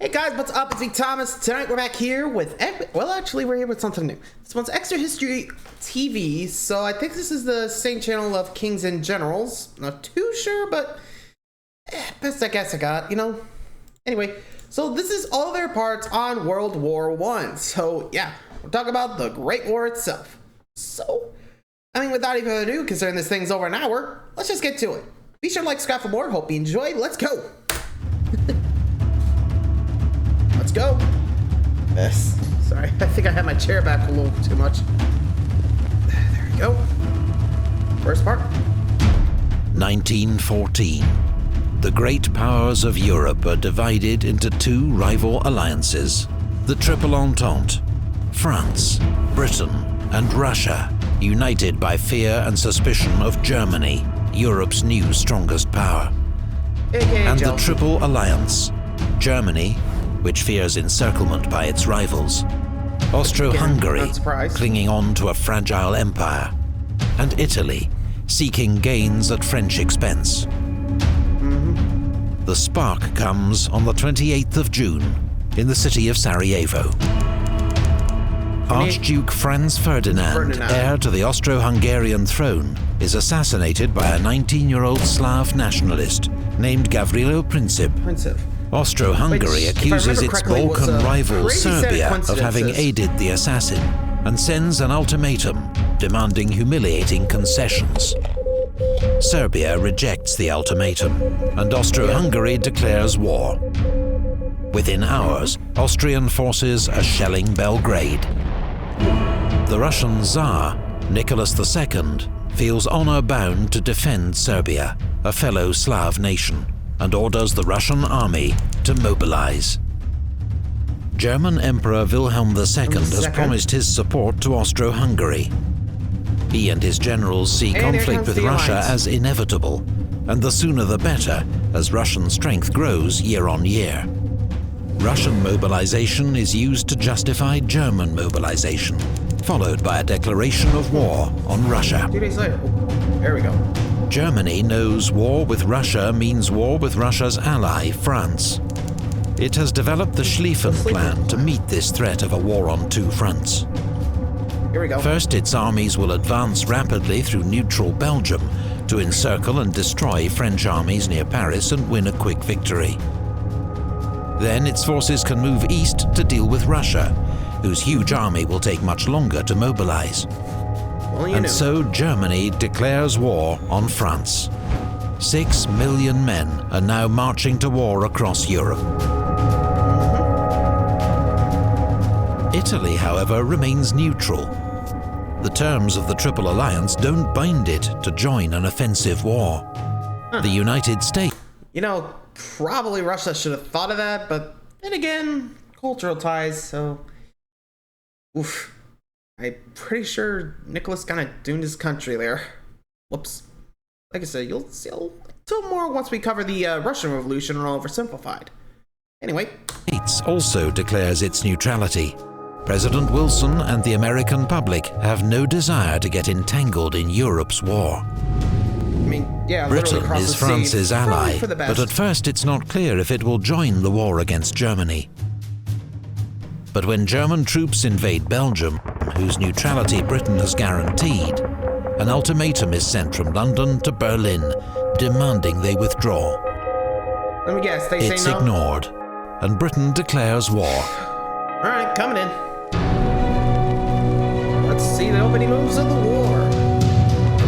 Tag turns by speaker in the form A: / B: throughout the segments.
A: Hey guys, what's up? It's me, Thomas. Tonight we're back here with, well, actually we're here with something new. This one's Extra History TV, so I think this is the same channel of Kings and Generals. Not too sure, but best I guess I got, you know. Anyway, so this is all their parts on World War I. So yeah, we're talking about the Great War itself. So, I mean, without even further ado, considering this thing's over an hour, let's just get to it. Be sure to like, subscribe for more. Hope you enjoyed. Let's go. Let's go. Yes. Sorry, I think I had my chair back a little too much. There we go. First part.
B: 1914. The great powers of Europe are divided into two rival alliances. The Triple Entente, France, Britain, and Russia, united by fear and suspicion of Germany, Europe's new strongest power. And the Triple Alliance, Germany, which fears encirclement by its rivals, Austro-Hungary, clinging on to a fragile empire, and Italy, seeking gains at French expense. The spark comes on the 28th of June in the city of Sarajevo. Archduke Franz Ferdinand, heir to the Austro-Hungarian throne, is assassinated by a 19-year-old Slav nationalist named Gavrilo Princip. Austro-Hungary accuses its Balkan rival Serbia of having aided the assassin and sends an ultimatum demanding humiliating concessions. Serbia rejects the ultimatum and Austro-Hungary declares war. Within hours, Austrian forces are shelling Belgrade. The Russian Tsar, Nicholas II, feels honor-bound to defend Serbia, a fellow Slav nation, and orders the Russian army to mobilize. German Emperor Wilhelm II has promised his support to Austro-Hungary. He and his generals see conflict with Russia as inevitable, and the sooner the better, as Russian strength grows year on year. Russian mobilization is used to justify German mobilization, followed by a declaration of war on Russia.
A: 2 days later. There we go.
B: Germany knows war with Russia means war with Russia's ally, France. It has developed the Schlieffen Plan to meet this threat of a war on two fronts.
A: Here we go.
B: First, its armies will advance rapidly through neutral Belgium to encircle and destroy French armies near Paris and win a quick victory. Then its forces can move east to deal with Russia, whose huge army will take much longer to mobilize. And so Germany declares war on France. 6 million men are now marching to war across Europe. Italy, however, remains neutral. The terms of the Triple Alliance don't bind it to join an offensive war. The United States...
A: You know, probably Russia should have thought of that, but then again, cultural ties, so... Oof. I'm pretty sure Nicholas kind of doomed his country there. Whoops. Like I said, you'll see a little more once we cover the Russian Revolution and oversimplified. Anyway.
B: States also declares its neutrality. President Wilson and the American public have no desire to get entangled in Europe's war.
A: I mean, yeah,
B: Britain is France's ally, but at first it's not clear if it will join the war against Germany. But when German troops invade Belgium, whose neutrality Britain has guaranteed, an ultimatum is sent from London to Berlin, demanding they withdraw.
A: Let me guess, they say no?
B: It's ignored, and Britain declares war.
A: Alright, coming in. Let's see the opening moves of the war.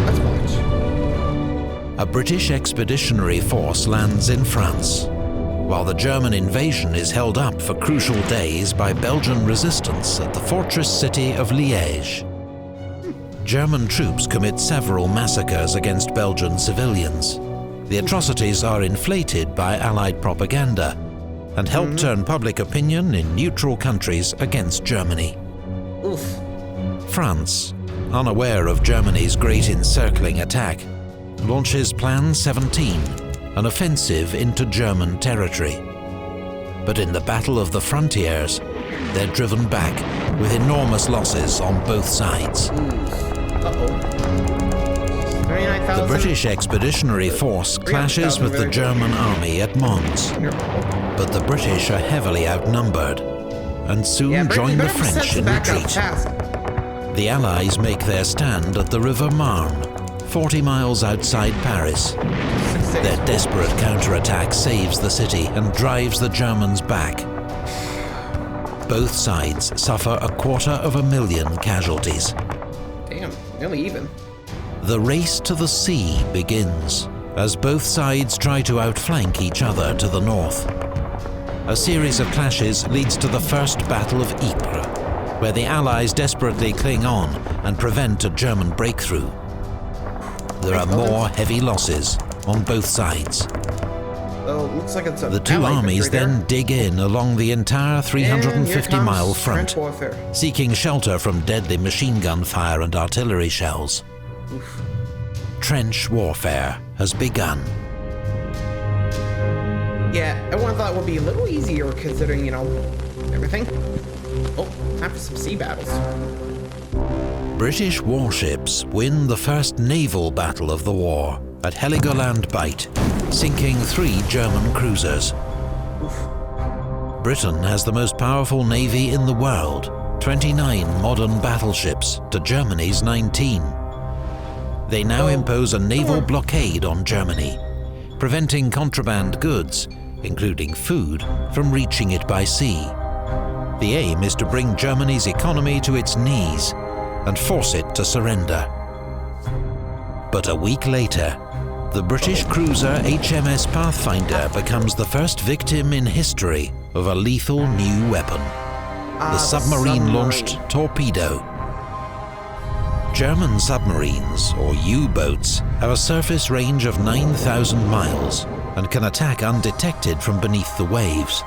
A: Let's watch.
B: A British expeditionary force lands in France, while the German invasion is held up for crucial days by Belgian resistance at the fortress city of Liège. German troops commit several massacres against Belgian civilians. The atrocities are inflated by Allied propaganda and help turn public opinion in neutral countries against Germany.
A: Oof.
B: France, unaware of Germany's great encircling attack, launches Plan 17, an offensive into German territory. But in the Battle of the Frontiers, they're driven back with enormous losses on both sides. The British Expeditionary Force clashes with the German army at Mons, But the British are heavily outnumbered and soon join the French in retreat. The Allies make their stand at the River Marne, 40 miles outside Paris. Their desperate counterattack saves the city and drives the Germans back. Both sides suffer 250,000 casualties.
A: Damn, nearly even.
B: The race to the sea begins as both sides try to outflank each other to the north. A series of clashes leads to the First Battle of Ypres, where the Allies desperately cling on and prevent a German breakthrough. There are more heavy losses on both sides.
A: Oh, looks like it's a
B: the two armies then dig in along the entire 350-mile front, seeking shelter from deadly machine gun fire and artillery shells.
A: Oof.
B: Trench warfare has begun.
A: Yeah, everyone thought it would be a little easier considering, you know, everything. Oh, time for some sea battles.
B: British warships win the first naval battle of the war at Heligoland Bight, sinking 3 German cruisers.
A: Oof.
B: Britain has the most powerful navy in the world, 29 modern battleships to Germany's 19. They now impose a naval blockade on Germany, preventing contraband goods, including food, from reaching it by sea. The aim is to bring Germany's economy to its knees and force it to surrender. But a week later, the British cruiser HMS Pathfinder becomes the first victim in history of a lethal new weapon, the submarine-launched torpedo. German submarines, or U-boats, have a surface range of 9,000 miles and can attack undetected from beneath the waves.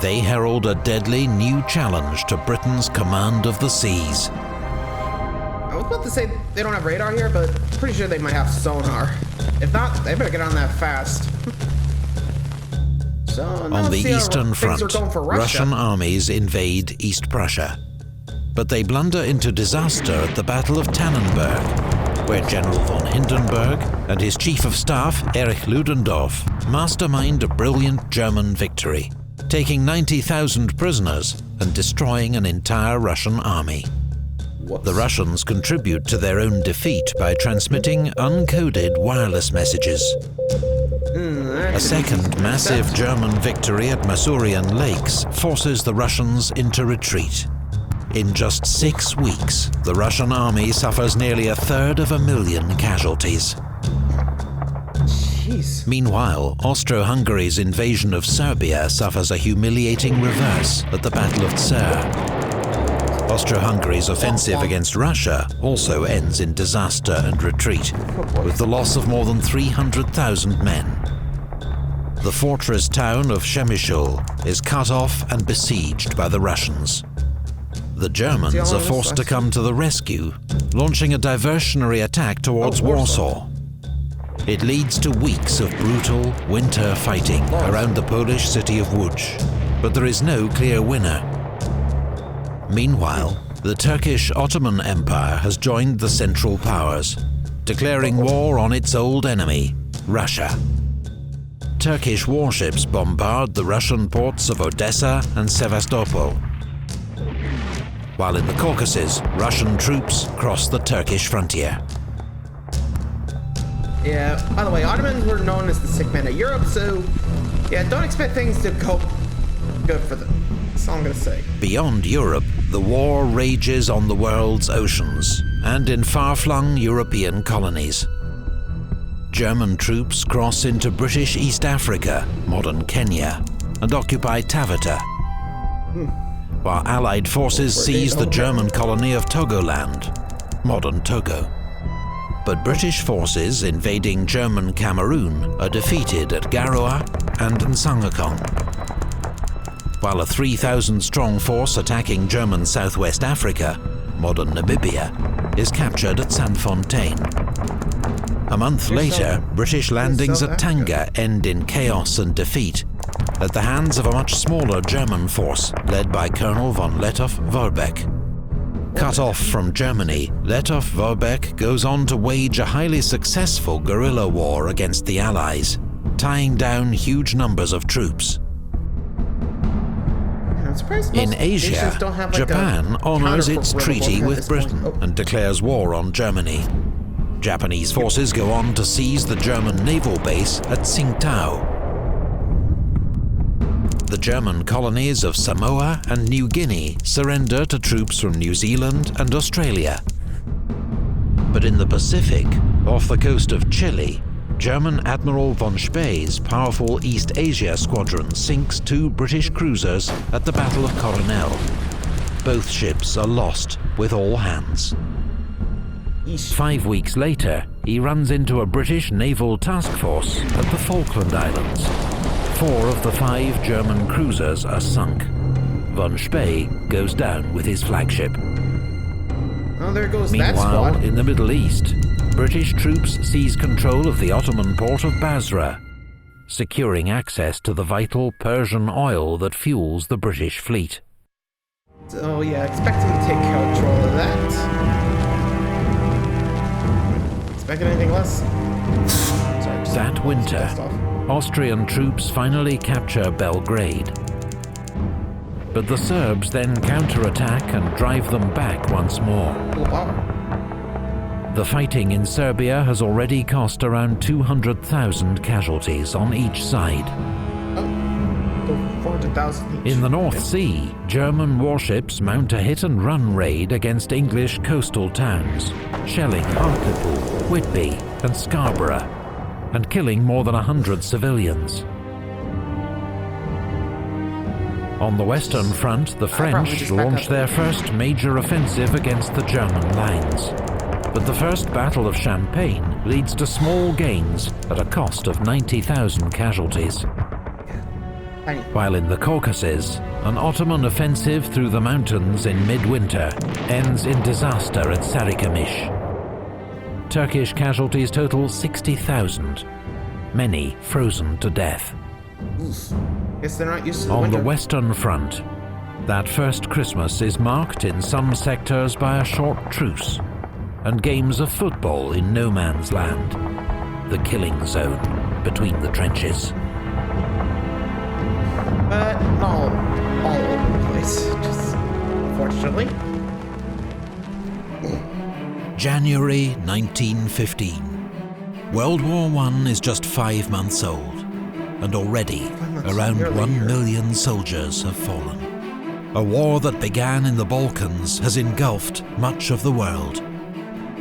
B: They herald a deadly new challenge to Britain's command of the seas.
A: I was about to say they don't have radar here, but pretty sure they might have sonar. If not, they better get on that fast. So,
B: on the Eastern Front, Russian armies invade East Prussia. But they blunder into disaster at the Battle of Tannenberg, where General von Hindenburg and his Chief of Staff, Erich Ludendorff, mastermind a brilliant German victory, taking 90,000 prisoners and destroying an entire Russian army. The Russians contribute to their own defeat by transmitting uncoded wireless messages. A second massive German victory at Masurian Lakes forces the Russians into retreat. In just 6 weeks, the Russian army suffers nearly 1/3 casualties.
A: Jeez.
B: Meanwhile, Austro-Hungary's invasion of Serbia suffers a humiliating reverse at the Battle of Tser. Austro-Hungary's offensive against Russia also ends in disaster and retreat, with the loss of more than 300,000 men. The fortress town of Przemysl is cut off and besieged by the Russians. The Germans are forced to come to the rescue, launching a diversionary attack towards Warsaw. It leads to weeks of brutal winter fighting around the Polish city of Łódź, but there is no clear winner. Meanwhile, the Turkish Ottoman Empire has joined the Central Powers, declaring war on its old enemy, Russia. Turkish warships bombard the Russian ports of Odessa and Sevastopol, while in the Caucasus, Russian troops cross the Turkish frontier.
A: Yeah, by the way, Ottomans were known as the sick men of Europe, so yeah, don't expect things to go good for them. That's all I'm gonna say.
B: Beyond Europe, the war rages on the world's oceans and in far-flung European colonies. German troops cross into British East Africa, modern Kenya, and occupy Taveta, while Allied forces seize the German colony of Togoland, modern Togo. But British forces invading German Cameroon are defeated at Garoua and Nsangakong, while a 3,000-strong force attacking German Southwest Africa, modern Namibia, is captured at Sanfontaine. A month later, British landings at Tanga end in chaos and defeat at the hands of a much smaller German force led by Colonel von Lettow-Vorbeck. Cut off from Germany, Lettow-Vorbeck goes on to wage a highly successful guerrilla war against the Allies. tying down huge numbers of troops. In Asia, Japan honors its treaty with Britain and declares war on Germany. Japanese forces go on to seize the German naval base at Tsingtao. The German colonies of Samoa and New Guinea surrender to troops from New Zealand and Australia. But in the Pacific, off the coast of Chile, German Admiral von Spee's powerful East Asia squadron sinks 2 British cruisers at the Battle of Coronel. Both ships are lost with all hands. 5 weeks later, he runs into a British naval task force at the Falkland Islands. 4 of the 5 German cruisers are sunk. Von Spee goes down with his flagship.
A: Oh, there goes
B: Meanwhile,
A: that squad.
B: in the Middle East, British troops seize control of the Ottoman port of Basra, securing access to the vital Persian oil that fuels the British fleet.
A: Oh yeah, expect him to take control of that. Expecting anything less? Sorry,
B: That winter, Austrian troops finally capture Belgrade. But the Serbs then counterattack and drive them back once more. The fighting in Serbia has already cost around 200,000 casualties on each side.
A: 400,000 each.
B: In the North Sea, German warships mount a hit-and-run raid against English coastal towns, shelling Hartlepool, Whitby and Scarborough, and killing more than 100 civilians. On the Western Front, the French launched their first major offensive against the German lines. But the First Battle of Champagne leads to small gains at a cost of 90,000 casualties. While in the Caucasus, an Ottoman offensive through the mountains in midwinter ends in disaster at Sarikamish. Turkish casualties total 60,000, many frozen to death.
A: Guess they're not used to the
B: On
A: winter.
B: the Western Front, that first Christmas is marked in some sectors by a short truce and games of football in no man's land, the killing zone between the trenches.
A: But not all over the place, just unfortunately.
B: January 1915. World War I is just 5 months old, and already around 1 million soldiers have fallen. A war that began in the Balkans has engulfed much of the world.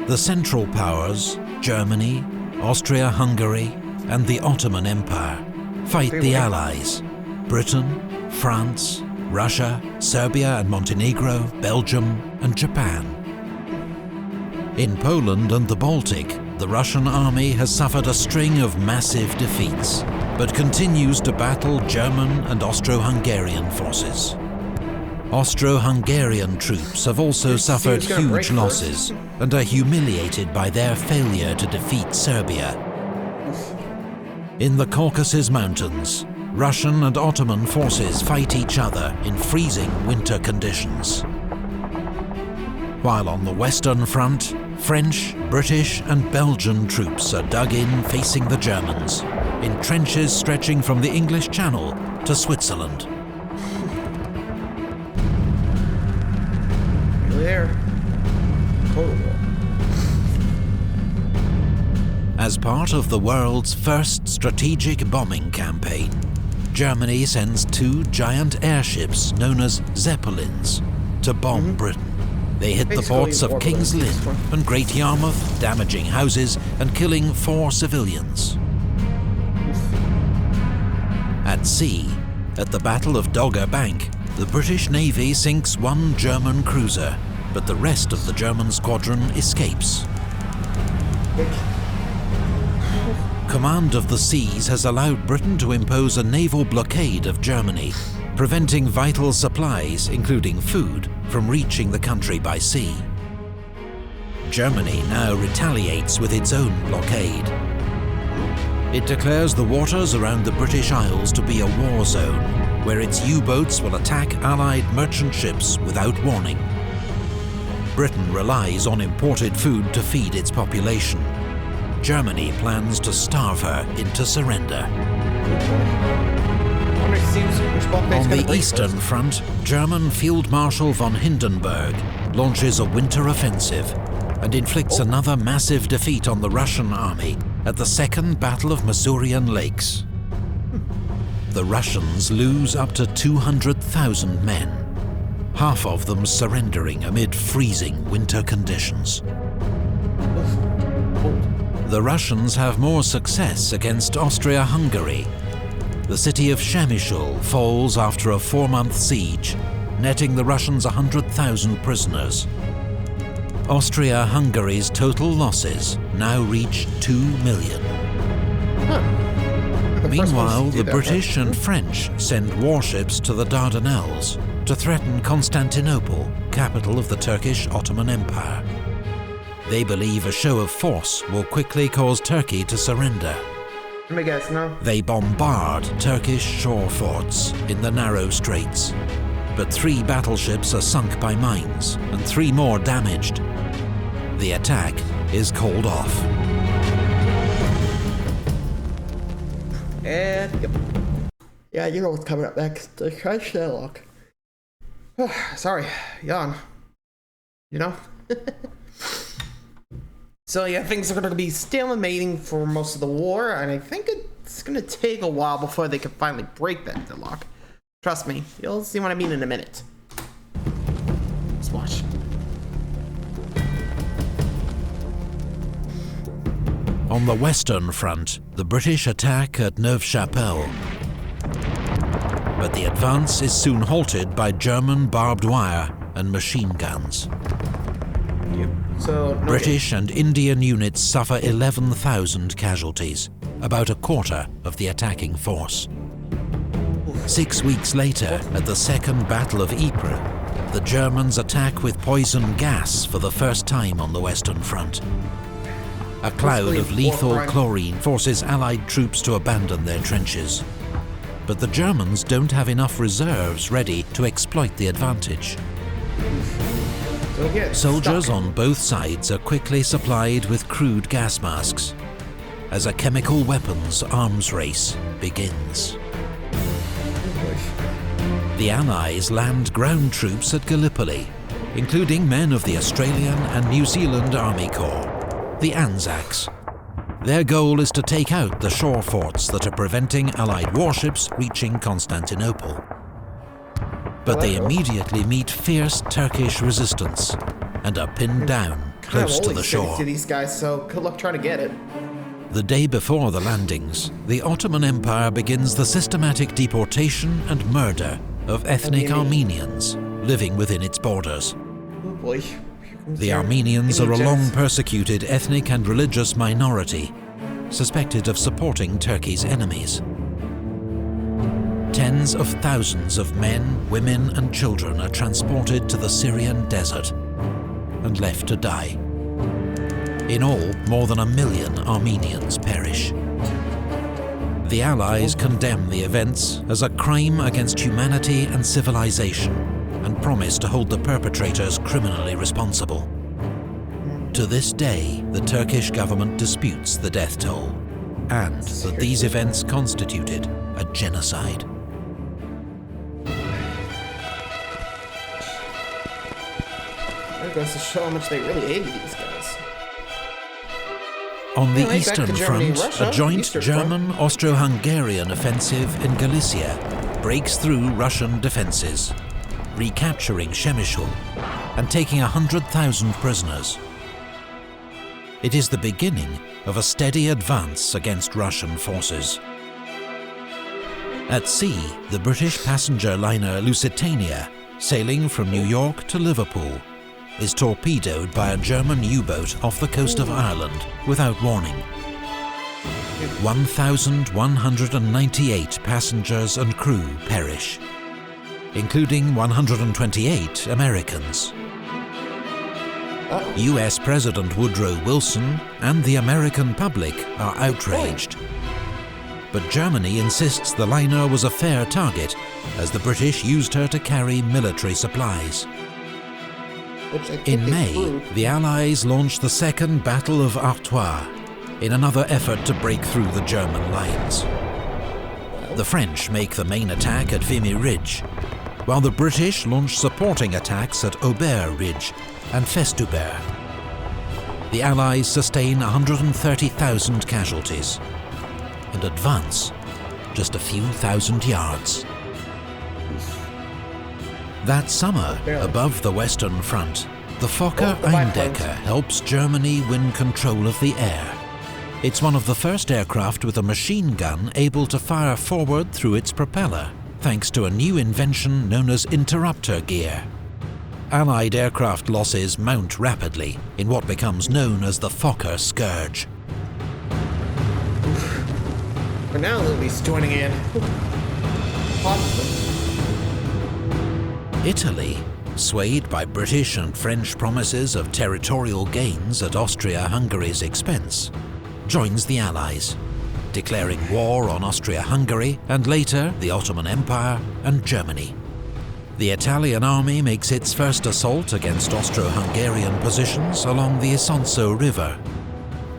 B: The Central Powers, Germany, Austria-Hungary, and the Ottoman Empire, fight the Allies, Britain, France, Russia, Serbia and Montenegro, Belgium, and Japan. In Poland and the Baltic, the Russian army has suffered a string of massive defeats, but continues to battle German and Austro-Hungarian forces. Austro-Hungarian troops have also suffered huge losses and are humiliated by their failure to defeat Serbia. In the Caucasus Mountains, Russian and Ottoman forces fight each other in freezing winter conditions. While on the Western Front, French, British and Belgian troops are dug in facing the Germans, in trenches stretching from the English Channel to Switzerland.
A: There. Total war.
B: As part of the world's first strategic bombing campaign, Germany sends 2 giant airships known as Zeppelins to bomb Britain. They hit the ports of King's Lynn and Great Yarmouth, damaging houses and killing 4 civilians. At sea, at the Battle of Dogger Bank, the British Navy sinks 1 German cruiser, but the rest of the German squadron escapes. Command of the seas has allowed Britain to impose a naval blockade of Germany, preventing vital supplies, including food, from reaching the country by sea. Germany now retaliates with its own blockade. It declares the waters around the British Isles to be a war zone, where its U-boats will attack Allied merchant ships without warning. Britain relies on imported food to feed its population. Germany plans to starve her into surrender. On the Eastern Front, German Field Marshal von Hindenburg launches a winter offensive and inflicts another massive defeat on the Russian army at the Second Battle of Masurian Lakes. The Russians lose up to 200,000 men, half of them surrendering amid freezing winter conditions. The Russians have more success against Austria-Hungary. The city of Przemysl falls after a 4-month siege, netting the Russians 100,000 prisoners. Austria-Hungary's total losses now reach 2 million. Meanwhile, the British and French send warships to the Dardanelles to threaten Constantinople, capital of the Turkish Ottoman Empire. They believe a show of force will quickly cause Turkey to surrender.
A: Let me guess, no?
B: They bombard Turkish shore forts in the narrow straits, but 3 battleships are sunk by mines and 3 more damaged. The attack is called off.
A: And yep. Yeah, you know what's coming up next. The Sherlock. Sorry, yawn. You know? So yeah, things are going to be stalemating for most of the war, and I think it's going to take a while before they can finally break that deadlock. Trust me, you'll see what I mean in a minute. Let's watch.
B: On the Western Front, the British attack at Neuve-Chapelle. But the advance is soon halted by German barbed wire and machine guns. British and Indian units suffer 11,000 casualties, about a quarter of the attacking force. 6 weeks later, at the Second Battle of Ypres, the Germans attack with poison gas for the first time on the Western Front. A cloud of lethal chlorine forces Allied troops to abandon their trenches. But the Germans don't have enough reserves ready to exploit the advantage. Soldiers on both sides are quickly supplied with crude gas masks as a chemical weapons arms race begins. The Allies land ground troops at Gallipoli, including men of the Australian and New Zealand Army Corps, the Anzacs. Their goal is to take out the shore forts that are preventing Allied warships reaching Constantinople. But they immediately meet fierce Turkish resistance and are pinned down close to the shore.
A: To these guys, so good luck trying to get it.
B: The day before the landings, the Ottoman Empire begins the systematic deportation and murder of ethnic Armenians living within its borders.
A: Oh boy.
B: The Armenians are a long-persecuted ethnic and religious minority, suspected of supporting Turkey's enemies. Tens of thousands of men, women and children are transported to the Syrian desert and left to die. In all, more than 1 million Armenians perish. The Allies condemn the events as a crime against humanity and civilization and promise to hold the perpetrators criminally responsible. To this day, the Turkish government disputes the death toll and that these events constituted a genocide.
A: That goes to show how much they really hated these guys.
B: On the Eastern Front, a joint German-Austro-Hungarian offensive in Galicia breaks through Russian defences, recapturing Przemysl and taking 100,000 prisoners. It is the beginning of a steady advance against Russian forces. At sea, the British passenger liner Lusitania, sailing from New York to Liverpool, is torpedoed by a German U-boat off the coast of Ireland without warning. 1,198 passengers and crew perish, including 128 Americans. US President Woodrow Wilson and the American public are outraged. But Germany insists the liner was a fair target, as the British used her to carry military supplies. In May, the Allies launched the Second Battle of Artois, in another effort to break through the German lines. The French make the main attack at Vimy Ridge, while the British launch supporting attacks at Aubert Ridge and Festubert. The Allies sustain 130,000 casualties and advance just a few thousand yards. That summer, above the Western Front, the Fokker Eindecker helps Germany win control of the air. It's one of the first aircraft with a machine gun able to fire forward through its propeller, thanks to a new invention known as interrupter gear. Allied aircraft losses mount rapidly in what becomes known as the Fokker Scourge.
A: For now, Lily's joining in.
B: Italy, swayed by British and French promises of territorial gains at Austria-Hungary's expense, joins the Allies, declaring war on Austria-Hungary and later the Ottoman Empire and Germany. The Italian army makes its first assault against Austro-Hungarian positions along the Isonzo River,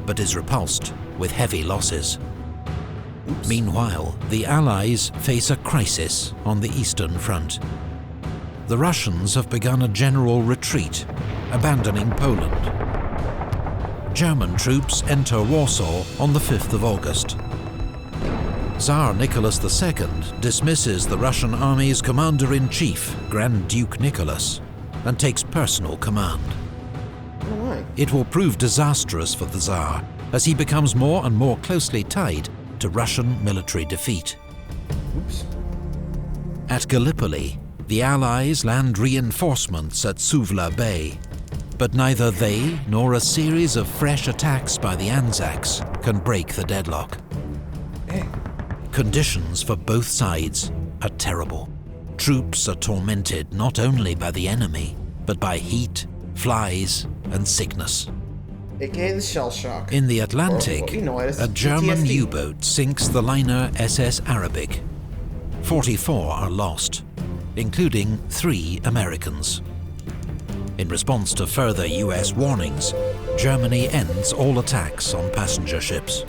B: but is repulsed with heavy losses. Meanwhile, the Allies face a crisis on the Eastern Front. The Russians have begun a general retreat, abandoning Poland. German troops enter Warsaw on the 5th of August. Tsar Nicholas II dismisses the Russian army's commander-in-chief, Grand Duke Nicholas, and takes personal command. It will prove disastrous for the Tsar, as he becomes more and more closely tied to Russian military defeat. At Gallipoli, the Allies land reinforcements at Suvla Bay, but neither they nor a series of fresh attacks by the Anzacs can break the deadlock. Conditions for both sides are terrible. Troops are tormented not only by the enemy, but by heat, flies, and sickness.
A: AKA the shell shock.
B: In the Atlantic, a German U-boat sinks the liner SS Arabic. 44 are lost, including 3 Americans. In response to further US warnings, Germany ends all attacks on passenger ships.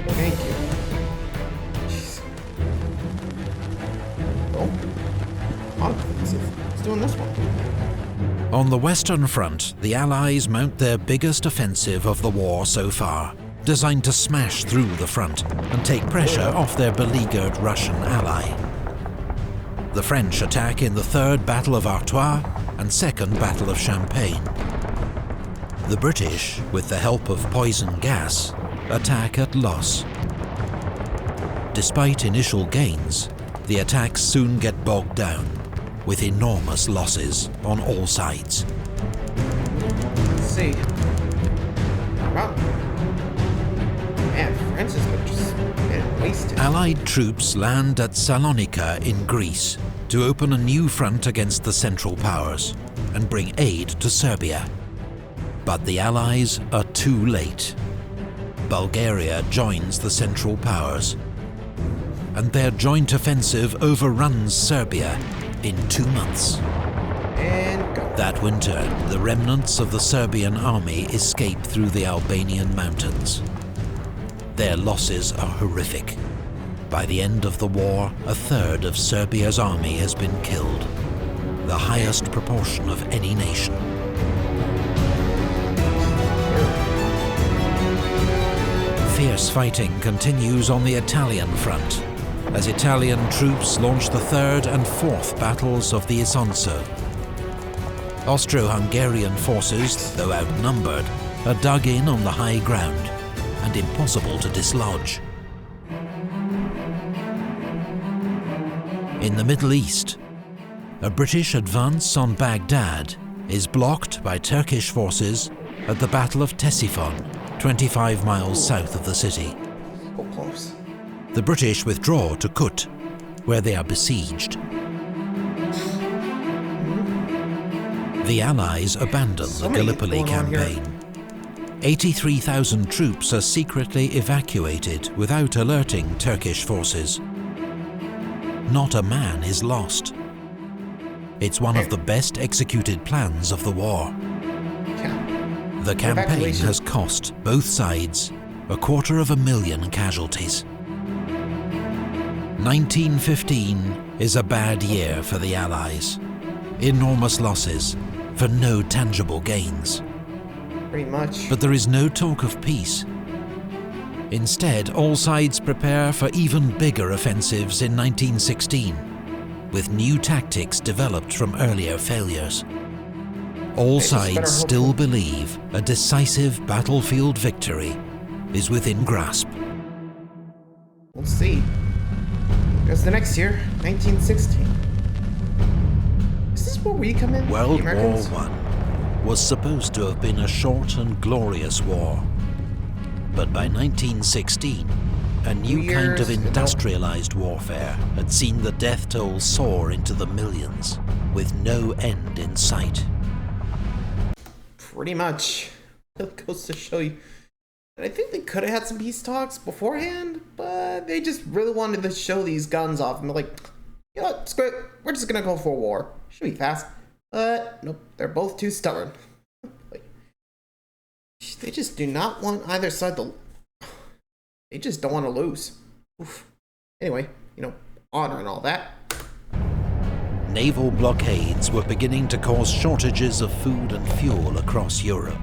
A: Thank you. Jeez. Let's do this one.
B: On the Western Front, the Allies mount their biggest offensive of the war so far, designed to smash through the front and take pressure off their beleaguered Russian ally. The French attack in the 3rd Battle of Artois and 2nd Battle of Champagne. The British, with the help of poison gas, attack at Loos. Despite initial gains, the attacks soon get bogged down, with enormous losses on all sides.
A: Let's see. Wow. Man, France has been just getting wasted.
B: Allied troops land at Salonika in Greece to open a new front against the Central Powers and bring aid to Serbia. But the Allies are too late. Bulgaria joins the Central Powers, and their joint offensive overruns Serbia in 2 months.
A: And go.
B: That winter, the remnants of the Serbian army escape through the Albanian mountains. Their losses are horrific. By the end of the war, 1/3 of Serbia's army has been killed, the highest proportion of any nation. Fierce fighting continues on the Italian front, as Italian troops launch the 3rd and 4th battles of the Isonzo. Austro-Hungarian forces, though outnumbered, are dug in on the high ground and impossible to dislodge. In the Middle East, a British advance on Baghdad is blocked by Turkish forces at the Battle of Ctesiphon, 25 miles south of the city.
A: So close.
B: The British withdraw to Kut, where they are besieged. The Allies abandon the Gallipoli campaign. 83,000 troops are secretly evacuated without alerting Turkish forces. Not a man is lost. It's one of the best executed plans of the war. The campaign has cost both sides 250,000 casualties. 1915 is a bad year for the Allies. Enormous losses for no tangible gains.
A: Pretty much.
B: But there is no talk of peace. Instead, all sides prepare for even bigger offensives in 1916, with new tactics developed from earlier failures. All sides still believe a decisive battlefield victory is within grasp.
A: We'll see. Here's the next year, 1916. Is this where we come in?
B: World War I was supposed to have been a short and glorious war. But by 1916, a new kind of industrialized warfare had seen the death toll soar into the millions, with no end in sight.
A: Pretty much. It goes to show you. And I think they could have had some peace talks beforehand, but they just really wanted to show these guns off and be like, you know what, screw it, we're just gonna go for a war. Should be fast. But nope, they're both too stubborn. They just do not want either side to... They just don't want to lose. Oof. Anyway, you know, honor and all that.
B: Naval blockades were beginning to cause shortages of food and fuel across Europe.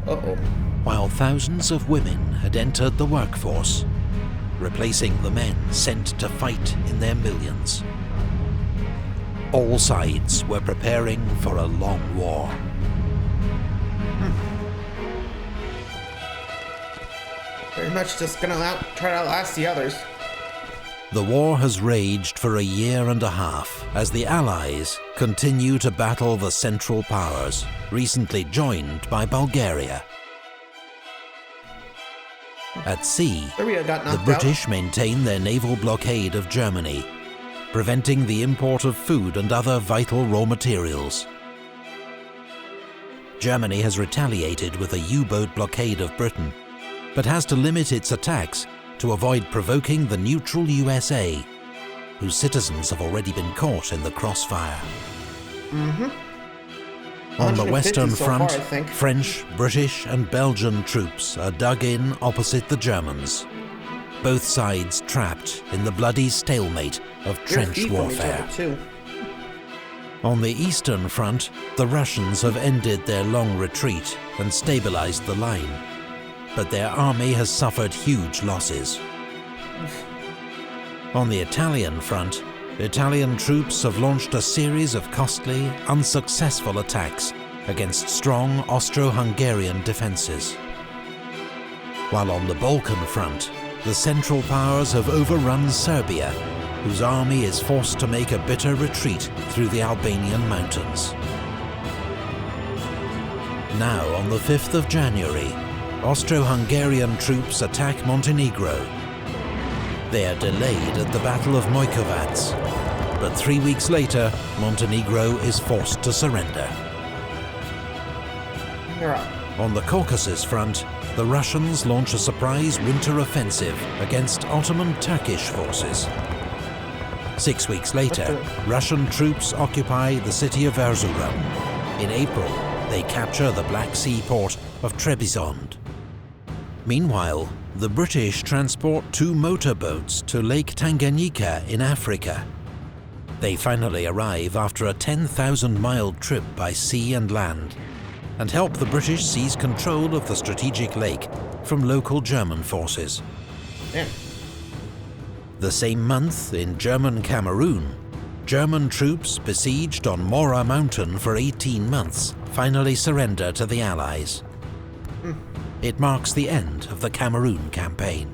A: Uh-oh.
B: While thousands of women had entered the workforce, replacing the men sent to fight in their millions. All sides were preparing for a long war.
A: Very much just gonna try to outlast the others.
B: The war has raged for a year and a half as the Allies continue to battle the Central Powers, recently joined by Bulgaria. At sea, the British maintain their naval blockade of Germany, preventing the import of food and other vital raw materials. Germany has retaliated with a U-boat blockade of Britain, but has to limit its attacks to avoid provoking the neutral USA, whose citizens have already been caught in the crossfire. On the Western Front, French, British and Belgian troops are dug in opposite the Germans, both sides trapped in the bloody stalemate of trench warfare. On the Eastern Front, the Russians have ended their long retreat and stabilized the line, but their army has suffered huge losses. On the Italian front, Italian troops have launched a series of costly, unsuccessful attacks against strong Austro-Hungarian defences. While on the Balkan front, the Central Powers have overrun Serbia, whose army is forced to make a bitter retreat through the Albanian mountains. Now, on the 5th of January, Austro-Hungarian troops attack Montenegro. They are delayed at the Battle of Mojkovac, but 3 weeks later, Montenegro is forced to surrender. On the Caucasus front, the Russians launch a surprise winter offensive against Ottoman Turkish forces. 6 weeks later, Russian troops occupy the city of Erzurum. In April, they capture the Black Sea port of Trebizond. Meanwhile, the British transport 2 motorboats to Lake Tanganyika in Africa. They finally arrive after a 10,000-mile trip by sea and land, and help the British seize control of the strategic lake from local German forces.
A: Yeah.
B: The same month, in German Cameroon, German troops besieged on Mora Mountain for 18 months finally surrender to the Allies. It marks the end of the Cameroon campaign.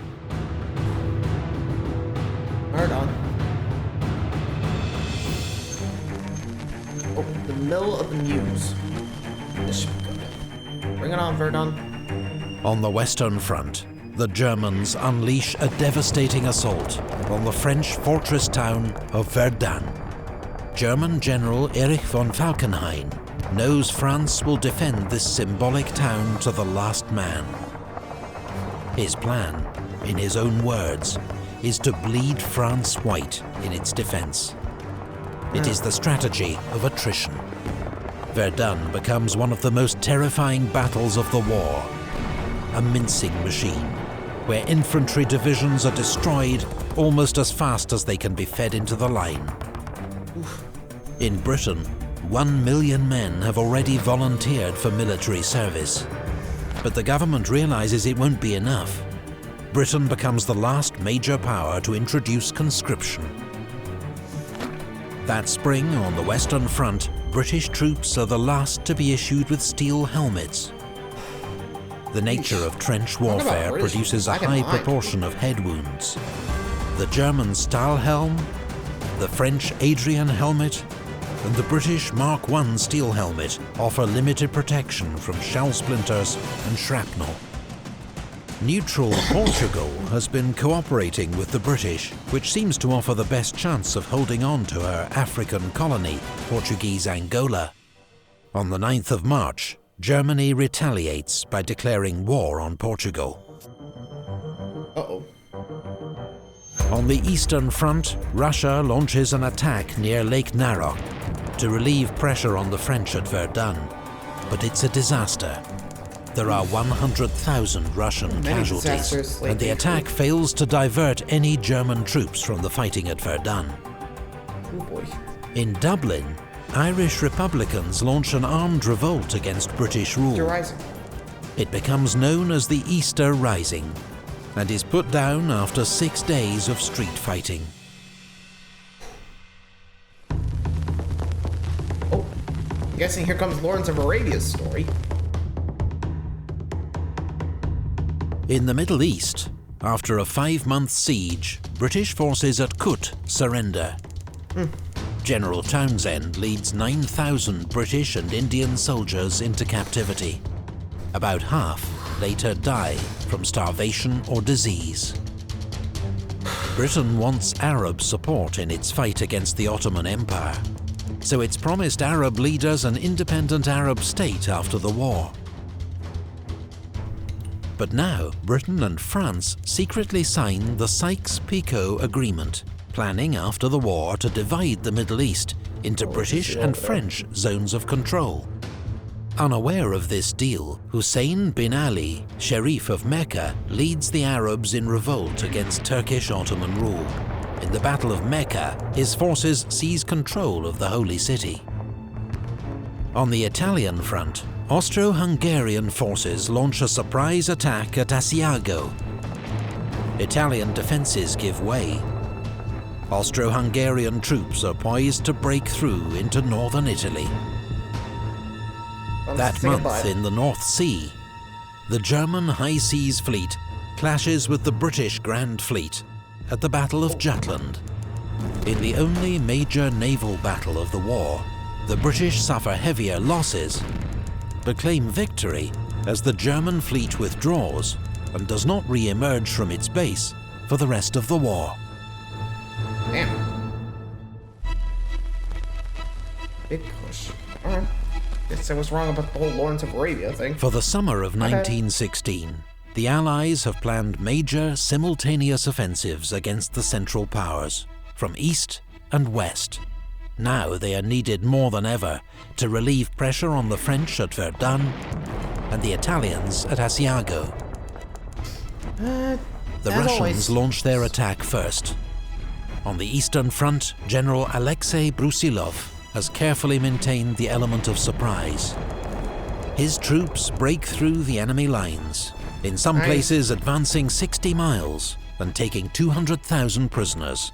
A: Verdun. Oh, the middle of the Meuse. This should be good. Bring it on, Verdun.
B: On the Western Front, the Germans unleash a devastating assault on the French fortress town of Verdun. German General Erich von Falkenhayn knows France will defend this symbolic town to the last man. His plan, in his own words, is to bleed France white in its defense. It is the strategy of attrition. Verdun becomes one of the most terrifying battles of the war, a mincing machine, where infantry divisions are destroyed almost as fast as they can be fed into the line. In Britain, 1 million men have already volunteered for military service. But the government realizes it won't be enough. Britain becomes the last major power to introduce conscription. That spring, on the Western Front, British troops are the last to be issued with steel helmets. The nature of trench warfare produces a high proportion of head wounds. The German Stahlhelm, the French Adrian helmet, and the British Mark I steel helmet offer limited protection from shell splinters and shrapnel. Neutral Portugal has been cooperating with the British, which seems to offer the best chance of holding on to her African colony, Portuguese Angola. On the 9th of March, Germany retaliates by declaring war on Portugal.
A: Uh-oh.
B: On the Eastern Front, Russia launches an attack near Lake Narok to relieve pressure on the French at Verdun, but it's a disaster. There are 100,000 Russian casualties, and the attack fails to divert any German troops from the fighting at Verdun.
A: Oh boy.
B: In Dublin, Irish Republicans launch an armed revolt against British rule. It becomes known as the Easter Rising, and is put down after 6 days of street fighting.
A: Oh, I'm guessing here comes Lawrence of Arabia's story.
B: In the Middle East, after a 5-month siege, British forces at Kut surrender. General Townsend leads 9,000 British and Indian soldiers into captivity. About half later die from starvation or disease. Britain wants Arab support in its fight against the Ottoman Empire, so it's promised Arab leaders an independent Arab state after the war. But now, Britain and France secretly sign the Sykes-Picot Agreement, planning after the war to divide the Middle East into British and French zones of control. Unaware of this deal, Hussein bin Ali, Sharif of Mecca, leads the Arabs in revolt against Turkish Ottoman rule. In the Battle of Mecca, his forces seize control of the Holy City. On the Italian front, Austro-Hungarian forces launch a surprise attack at Asiago. Italian defences give way. Austro-Hungarian troops are poised to break through into northern Italy. That month in the North Sea, the German High Seas Fleet clashes with the British Grand Fleet at the Battle of Jutland. In the only major naval battle of the war, the British suffer heavier losses, but claim victory as the German fleet withdraws and does not re-emerge from its base for the rest of the war.
A: Damn. Big push. Alright. Guess I was wrong about the whole Lawrence of Arabia thing.
B: For the summer of 1916, the Allies have planned major simultaneous offensives against the Central Powers, from east and west. Now they are needed more than ever to relieve pressure on the French at Verdun and the Italians at Asiago. The Russians launch their attack first. On the Eastern Front, General Alexei Brusilov has carefully maintained the element of surprise. His troops break through the enemy lines, in some places advancing 60 miles and taking 200,000 prisoners.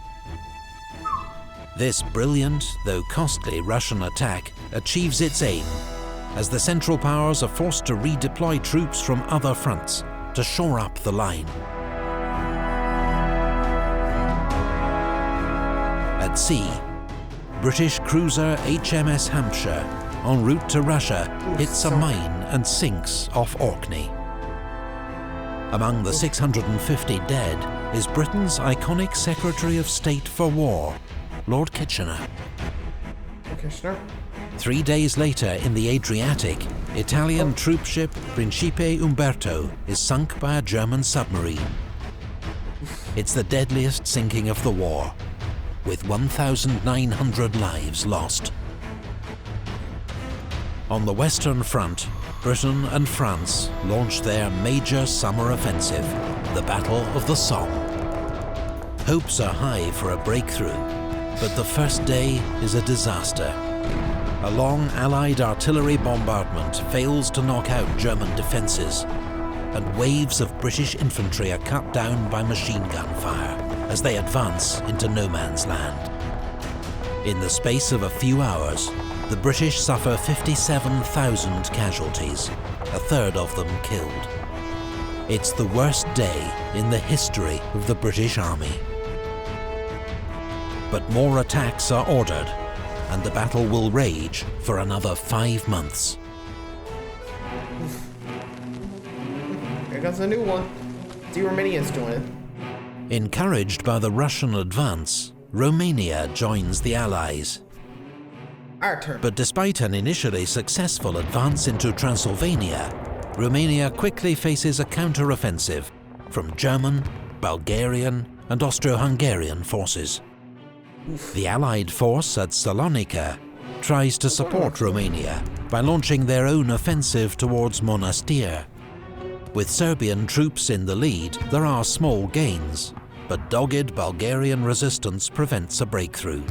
B: This brilliant, though costly, Russian attack achieves its aim, as the Central Powers are forced to redeploy troops from other fronts to shore up the line. At sea, British cruiser HMS Hampshire, en route to Russia, hits a mine and sinks off Orkney. Among the 650 dead is Britain's iconic Secretary of State for War, Lord Kitchener. 3 days later in the Adriatic, Italian troop ship Principe Umberto is sunk by a German submarine. It's the deadliest sinking of the war, with 1,900 lives lost. On the Western Front, Britain and France launch their major summer offensive, the Battle of the Somme. Hopes are high for a breakthrough, but the first day is a disaster. A long Allied artillery bombardment fails to knock out German defences, and waves of British infantry are cut down by machine gun fire as they advance into no man's land. In the space of a few hours, the British suffer 57,000 casualties, a third of them killed. It's the worst day in the history of the British Army. But more attacks are ordered, and the battle will rage for another 5 months.
A: Here comes a new one. See Romania's joining.
B: Encouraged by the Russian advance, Romania joins the Allies.
A: Our turn.
B: But despite an initially successful advance into Transylvania, Romania quickly faces a counter-offensive from German, Bulgarian and Austro-Hungarian forces. The Allied force at Salonika tries to support Romania by launching their own offensive towards Monastir. With Serbian troops in the lead, there are small gains, but dogged Bulgarian resistance prevents a breakthrough.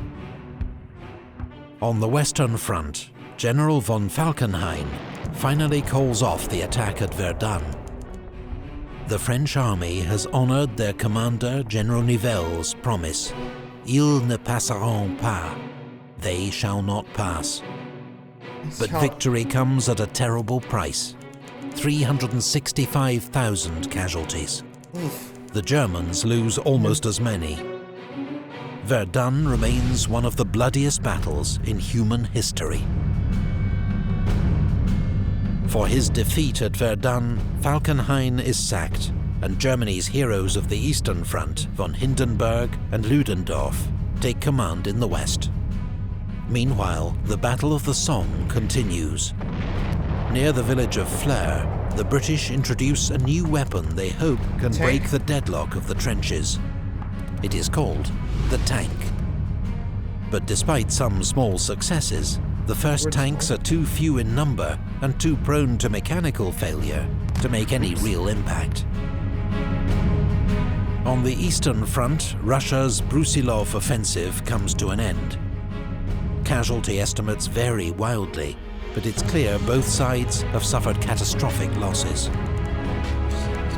B: On the Western Front, General von Falkenhayn finally calls off the attack at Verdun. The French army has honoured their commander General Nivelle's promise. Ils ne passeront pas. They shall not pass. But victory comes at a terrible price. 365,000 casualties. The Germans lose almost as many. Verdun remains one of the bloodiest battles in human history. For his defeat at Verdun, Falkenhayn is sacked, and Germany's heroes of the Eastern Front, von Hindenburg and Ludendorff, take command in the west. Meanwhile, the Battle of the Somme continues. Near the village of Flers, the British introduce a new weapon they hope can break the deadlock of the trenches. It is called the tank. But despite some small successes, the first tanks are too few in number and too prone to mechanical failure to make any real impact. On the Eastern Front, Russia's Brusilov offensive comes to an end. Casualty estimates vary wildly, but it's clear both sides have suffered catastrophic losses.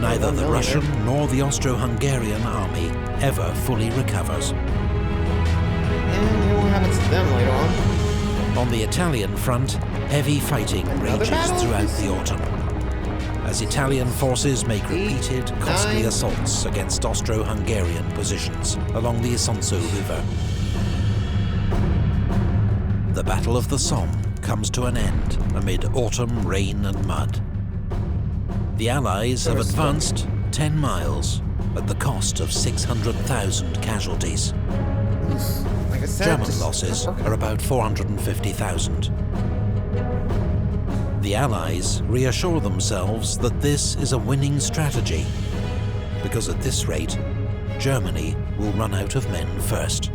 B: Neither the Russian nor the Austro-Hungarian army ever fully recovers.
A: And what happens to them later on?
B: On the Italian front, heavy fighting rages throughout the autumn, as Italian forces make repeated, costly assaults against Austro-Hungarian positions along the Isonzo River. The Battle of the Somme comes to an end amid autumn rain and mud. The Allies have advanced 10 miles at the cost of 600,000 casualties.
A: Like I said,
B: German losses are about 450,000. The Allies reassure themselves that this is a winning strategy, because at this rate, Germany will run out of men first.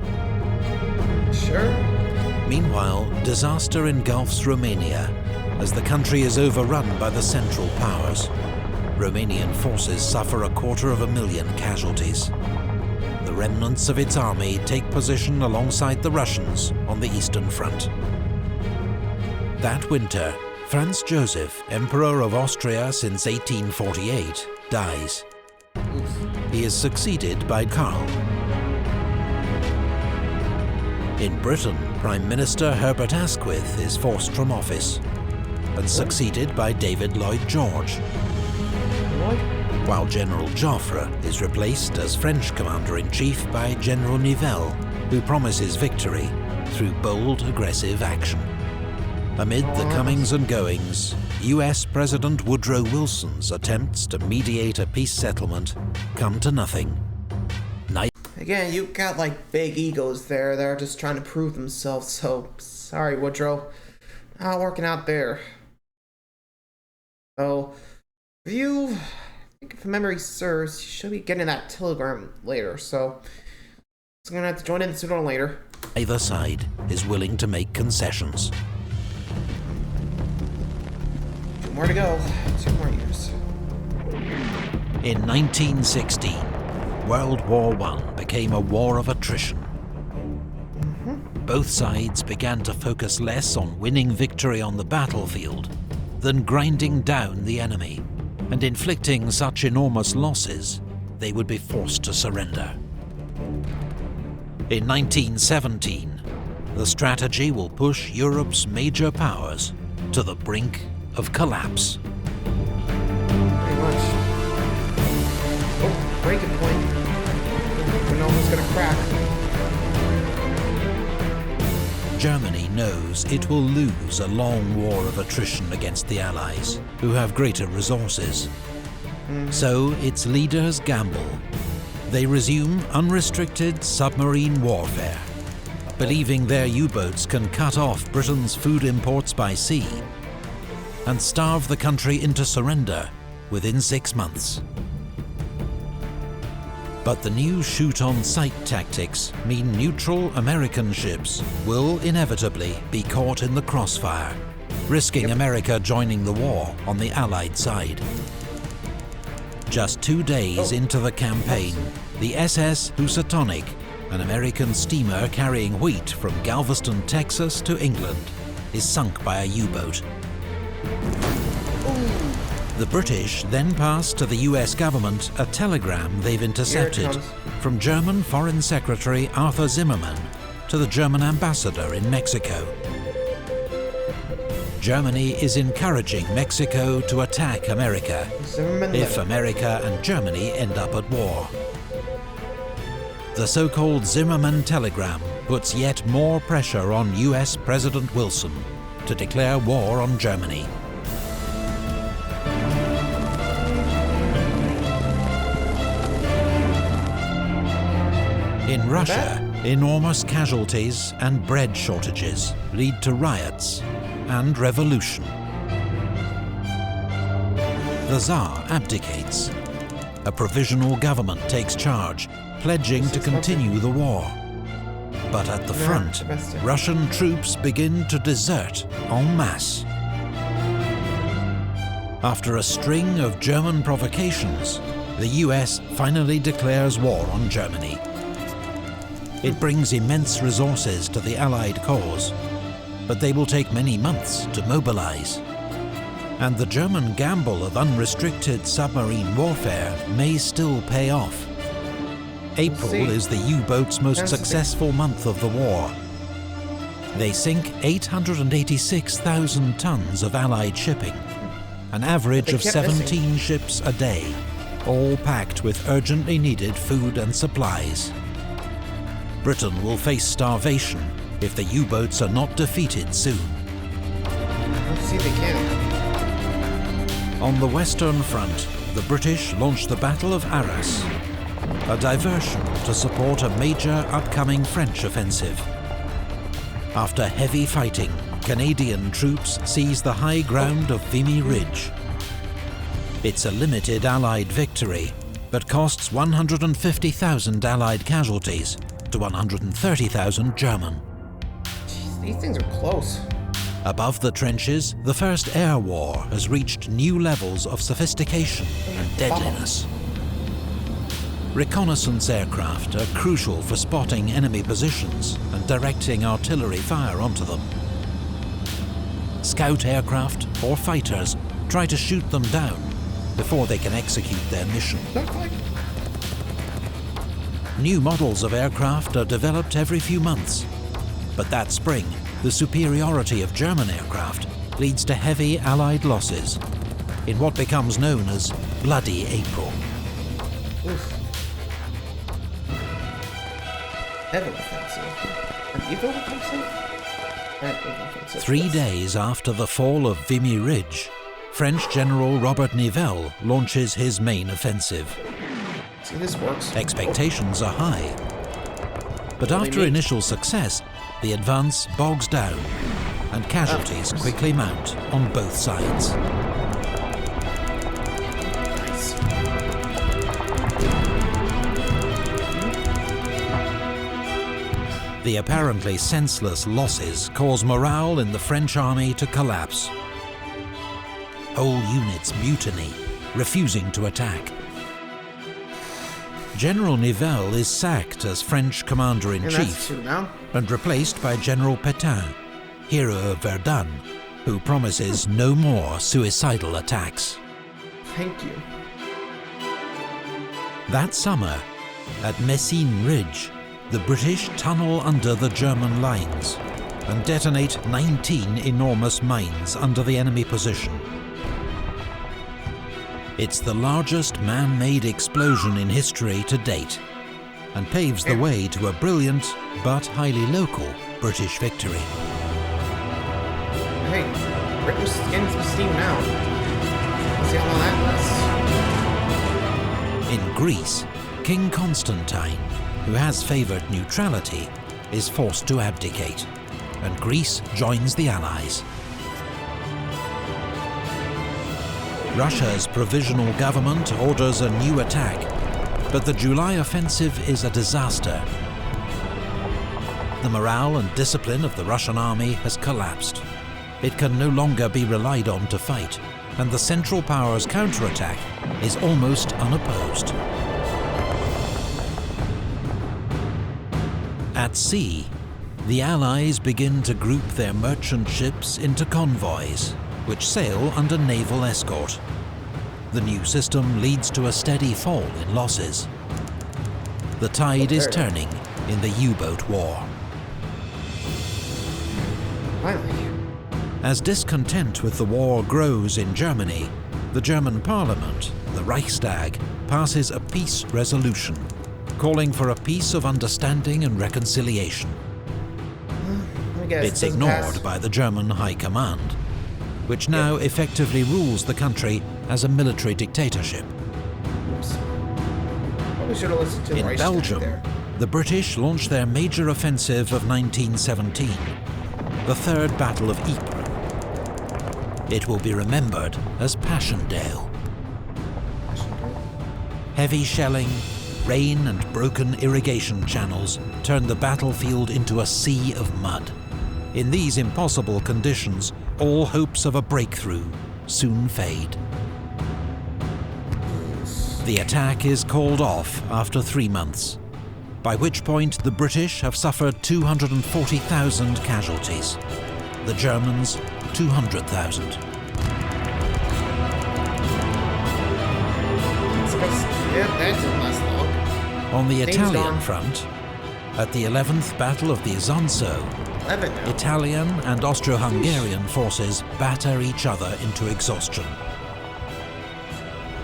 A: Sure.
B: Meanwhile, disaster engulfs Romania as the country is overrun by the Central Powers. Romanian forces suffer 250,000 casualties. The remnants of its army take position alongside the Russians on the Eastern Front. That winter, Franz Joseph, Emperor of Austria since 1848, dies. He is succeeded by Karl. In Britain, Prime Minister Herbert Asquith is forced from office and succeeded by David Lloyd George, while General Joffre is replaced as French Commander-in-Chief by General Nivelle, who promises victory through bold, aggressive action. Amid the comings and goings, US President Woodrow Wilson's attempts to mediate a peace settlement come to nothing.
A: Again, you got like big egos there that are just trying to prove themselves, so sorry, Woodrow. Not working out there. So, if you, I think if memory serves, you should be getting that telegram later, so I'm gonna have to join in sooner or later.
B: Either side is willing to make concessions.
A: more to go. 2 more years.
B: In 1916, World War I became a war of attrition. Both sides began to focus less on winning victory on the battlefield than grinding down the enemy, and inflicting such enormous losses, they would be forced to surrender. In 1917, the strategy will push Europe's major powers to the brink of collapse.
A: Pretty much. Oh, breaking point. We know who's gonna crack.
B: Germany knows it will lose a long war of attrition against the Allies, who have greater resources. So its leaders gamble. They resume unrestricted submarine warfare, believing their U-boats can cut off Britain's food imports by sea and starve the country into surrender within 6 months. But the new shoot-on-sight tactics mean neutral American ships will inevitably be caught in the crossfire, risking America joining the war on the Allied side. Just 2 days into the campaign, the SS Housatonic, an American steamer carrying wheat from Galveston, Texas to England, is sunk by a U-boat. The British then pass to the US government a telegram they've intercepted from German Foreign Secretary Arthur Zimmermann to the German ambassador in Mexico. Germany is encouraging Mexico to attack America if America and Germany end up at war. The so-called Zimmermann telegram puts yet more pressure on US President Wilson to declare war on Germany. In Russia, enormous casualties and bread shortages lead to riots and revolution. The Tsar abdicates. A provisional government takes charge, pledging to continue the war. But at the front, Russian troops begin to desert en masse. After a string of German provocations, the US finally declares war on Germany. It brings immense resources to the Allied cause, but they will take many months to mobilize. And the German gamble of unrestricted submarine warfare may still pay off. April is the U-boat's most successful month of the war. They sink 886,000 tons of Allied shipping, an average of 17 ships a day, all packed with urgently needed food and supplies. Britain will face starvation if the U-boats are not defeated soon.
A: Let's see if they can.
B: On the Western Front, the British launched the Battle of Arras, a diversion to support a major upcoming French offensive. After heavy fighting, Canadian troops seized the high ground of Vimy Ridge. It's a limited Allied victory, but costs 150,000 Allied casualties to 130,000 German.
A: Jeez, these things are close.
B: Above the trenches, the First Air War has reached new levels of sophistication and deadliness. Reconnaissance aircraft are crucial for spotting enemy positions and directing artillery fire onto them. Scout aircraft or fighters try to shoot them down before they can execute their mission. New models of aircraft are developed every few months, but that spring, the superiority of German aircraft leads to heavy Allied losses in what becomes known as Bloody April.
A: Oof. Heavy offensive. An evil offensive? An evil offensive.
B: 3 days after the fall of Vimy Ridge, French General Robert Nivelle launches his main offensive.
A: See, this works.
B: Expectations are high. But after initial success, the advance bogs down, and casualties quickly mount on both sides.
A: Nice.
B: The apparently senseless losses cause morale in the French army to collapse. Whole units mutiny, refusing to attack. General Nivelle is sacked as French commander-in-chief and replaced by General Pétain, hero of Verdun, who promises no more suicidal attacks.
A: Thank you.
B: That summer, at Messines Ridge, the British tunnel under the German lines and detonate 19 enormous mines under the enemy position. It's the largest man-made explosion in history to date, and paves the way to a brilliant but highly local British victory.
A: Hey, Britain's getting some steam now. Let's see how long that lasts.
B: In Greece, King Constantine, who has favoured neutrality, is forced to abdicate, and Greece joins the Allies. Russia's provisional government orders a new attack, but the July offensive is a disaster. The morale and discipline of the Russian army has collapsed. It can no longer be relied on to fight, and the Central Powers' counterattack is almost unopposed. At sea, the Allies begin to group their merchant ships into convoys, which sail under naval escort. The new system leads to a steady fall in losses. The tide is turning in the U-boat war.
A: Finally.
B: As discontent with the war grows in Germany, the German parliament, the Reichstag, passes a peace resolution, calling for a peace of understanding and reconciliation. It's ignored by the German High Command, which now effectively rules the country as a military dictatorship. In Belgium, the British launched their major offensive of 1917, the Third Battle of Ypres. It will be remembered as Passchendaele. Heavy shelling, rain and broken irrigation channels turned the battlefield into a sea of mud. In these impossible conditions, all hopes of a breakthrough soon fade. The attack is called off after 3 months, by which point the British have suffered 240,000 casualties, the Germans 200,000. On the Italian front, at the 11th Battle of the Isonzo, Italian and Austro-Hungarian forces batter each other into exhaustion.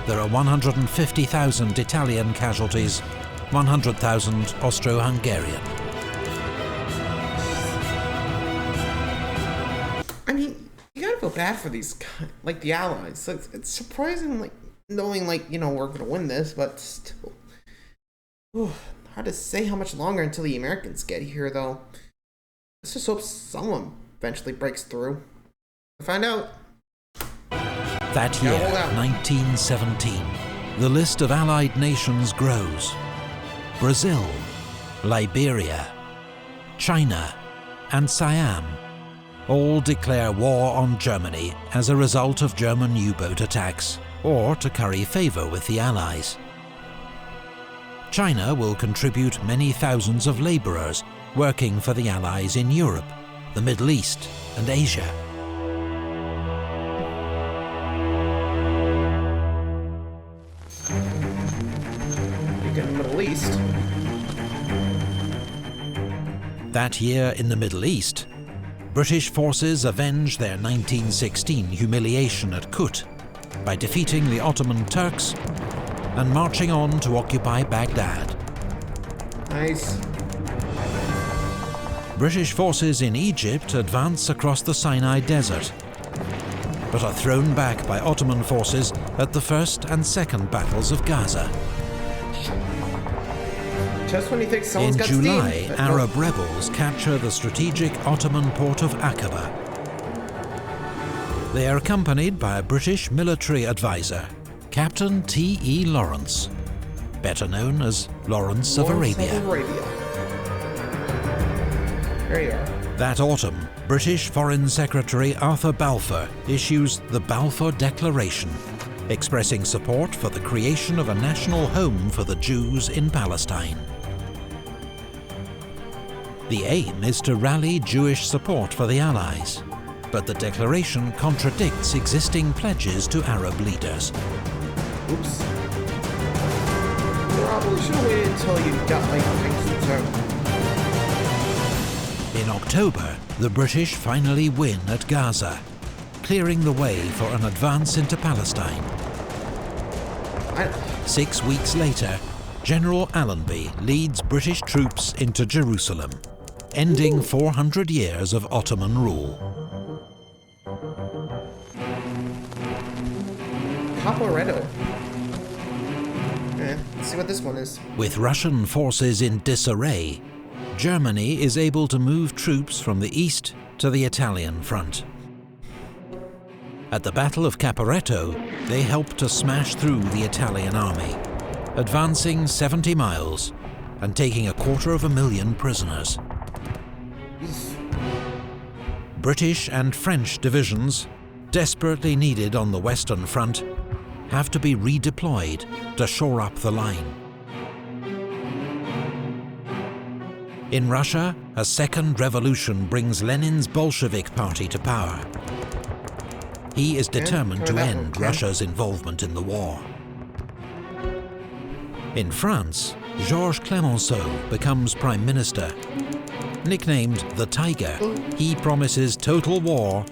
B: There are 150,000 Italian casualties, 100,000 Austro-Hungarian.
A: I mean, you gotta feel bad for these guys, like the Allies. It's surprising, like, knowing, like, you know, we're gonna win this, but still. Ooh, hard to say how much longer until the Americans get here, though. Let's just hope someone eventually breaks through. Find out.
B: That year, 1917, the list of Allied nations grows. Brazil, Liberia, China, and Siam all declare war on Germany as a result of German U-boat attacks, or to curry favour with the Allies. China will contribute many thousands of labourers working for the Allies in Europe, the Middle East, and Asia.
A: In the Middle East.
B: That year in the Middle East, British forces avenge their 1916 humiliation at Kut by defeating the Ottoman Turks and marching on to occupy Baghdad.
A: Nice.
B: British forces in Egypt advance across the Sinai Desert, but are thrown back by Ottoman forces at the First and Second Battles of Gaza.
A: Just when you think someone's got
B: July,
A: steam,
B: Arab rebels capture the strategic Ottoman port of Aqaba. They are accompanied by a British military advisor, Captain T.E. Lawrence, better known as Lawrence of Arabia.
A: There you are.
B: That autumn, British Foreign Secretary Arthur Balfour issues the Balfour Declaration, expressing support for the creation of a national home for the Jews in Palestine. The aim is to rally Jewish support for the Allies, but the declaration contradicts existing pledges to Arab leaders.
A: Oops. Probably should have waited until you got my things out.
B: In October, the British finally win at Gaza, clearing the way for an advance into Palestine. 6 weeks later, General Allenby leads British troops into Jerusalem, ending 400 years of Ottoman rule.
A: Caporetto. Let's see what this one is.
B: With Russian forces in disarray, Germany is able to move troops from the east to the Italian front. At the Battle of Caporetto, they helped to smash through the Italian army, advancing 70 miles and taking 250,000 prisoners. British and French divisions, desperately needed on the Western Front, have to be redeployed to shore up the line. In Russia, a second revolution brings Lenin's Bolshevik party to power. He is determined to end Russia's involvement in the war. In France, Georges Clemenceau becomes Prime Minister. Nicknamed the Tiger, he promises total war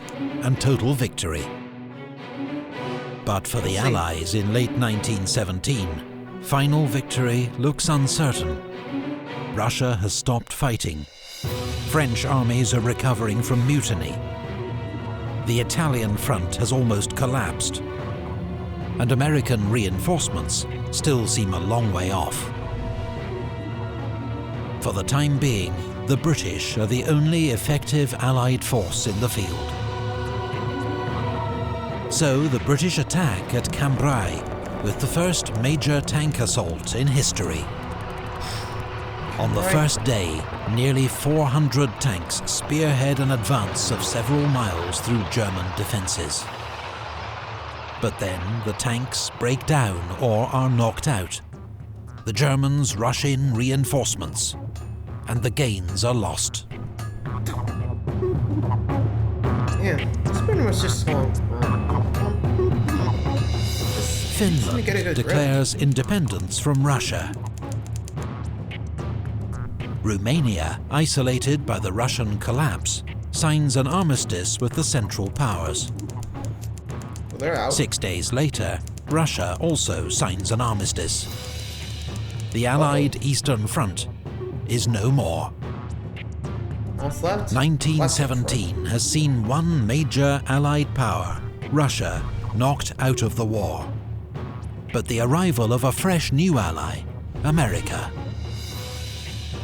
B: and total victory. But for the Allies in late 1917, final victory looks uncertain. Russia has stopped fighting. French armies are recovering from mutiny. The Italian front has almost collapsed. And American reinforcements still seem a long way off. For the time being, the British are the only effective Allied force in the field. So the British attack at Cambrai with the first major tank assault in history. On the first day, nearly 400 tanks spearhead an advance of several miles through German defences. But then the tanks break down or are knocked out. The Germans rush in reinforcements, and the gains are lost.
A: Yeah, it's pretty much just
B: Finland declares independence from Russia. Romania, isolated by the Russian collapse, signs an armistice with the Central Powers.
A: Well, they're out.
B: 6 days later, Russia also signs an armistice. The Allied Eastern Front is no more. 1917 has seen one major Allied power, Russia, knocked out of the war. But the arrival of a fresh new ally, America.